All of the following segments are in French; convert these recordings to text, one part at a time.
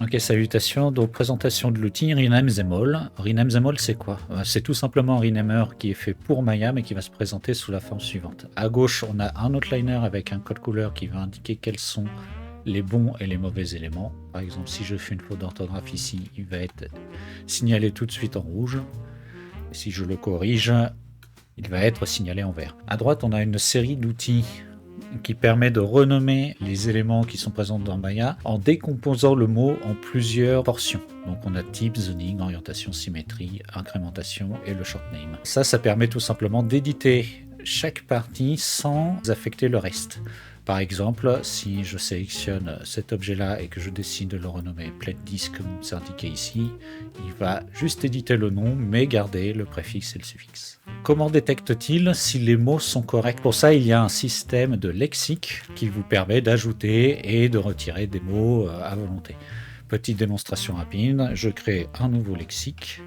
Ok, salutations. Donc, présentation de l'outil Rename Zemol. Rename Zemol, c'est quoi? C'est tout simplement un renamer qui est fait pour Maya, mais qui va se présenter sous la forme suivante. À gauche, on a un outliner avec un code couleur qui va indiquer quels sont les bons et les mauvais éléments. Par exemple, si je fais une faute d'orthographe ici, il va être signalé tout de suite en rouge. Et si je le corrige, il va être signalé en vert. À droite, on a une série d'outils qui permet de renommer les éléments qui sont présents dans Maya en décomposant le mot en plusieurs portions. Donc on a type, zoning, orientation, symétrie, incrémentation et le short name. Ça permet tout simplement d'éditer chaque partie sans affecter le reste. Par exemple, si je sélectionne cet objet-là et que je décide de le renommer plate disk comme c'est indiqué ici, il va juste éditer le nom mais garder le préfixe et le suffixe. Comment détecte-t-il si les mots sont corrects? Pour ça, il y a un système de lexique qui vous permet d'ajouter et de retirer des mots à volonté. Petite démonstration rapide, je crée un nouveau lexique.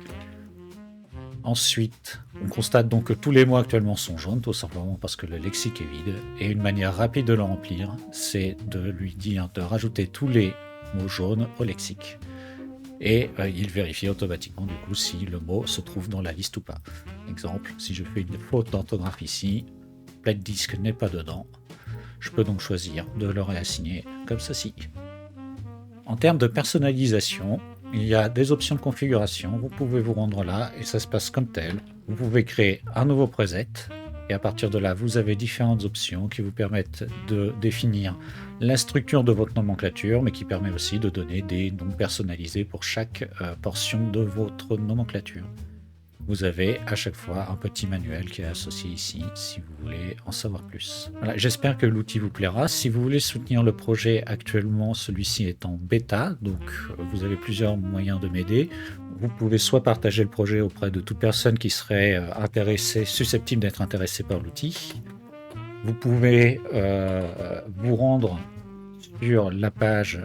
Ensuite, on constate donc que tous les mots actuellement sont jaunes, tout simplement parce que le lexique est vide. Et une manière rapide de le remplir, c'est de lui dire de rajouter tous les mots jaunes au lexique. Et il vérifie automatiquement du coup si le mot se trouve dans la liste ou pas. Exemple, si je fais une faute d'orthographe ici, plate disk n'est pas dedans. Je peux donc choisir de le réassigner comme ceci. En termes de personnalisation, il y a des options de configuration, vous pouvez vous rendre là et ça se passe comme tel. Vous pouvez créer un nouveau preset et à partir de là, vous avez différentes options qui vous permettent de définir la structure de votre nomenclature, mais qui permet aussi de donner des noms personnalisés pour chaque portion de votre nomenclature. Vous avez à chaque fois un petit manuel qui est associé ici si vous voulez en savoir plus. Voilà, j'espère que l'outil vous plaira. Si vous voulez soutenir le projet actuellement, celui-ci est en bêta, donc vous avez plusieurs moyens de m'aider. Vous pouvez soit partager le projet auprès de toute personne qui serait susceptible d'être intéressée par l'outil. Vous pouvez vous rendre sur la page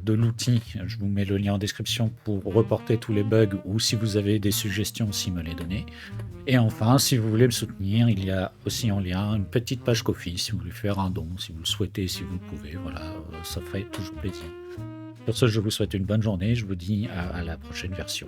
de l'outil, je vous mets le lien en description pour reporter tous les bugs ou si vous avez des suggestions aussi me les donner. Et enfin, si vous voulez me soutenir, il y a aussi en lien une petite page Ko-fi si vous voulez faire un don, si vous le souhaitez, si vous le pouvez, voilà, ça ferait toujours plaisir. Sur ce, je vous souhaite une bonne journée, je vous dis à la prochaine version.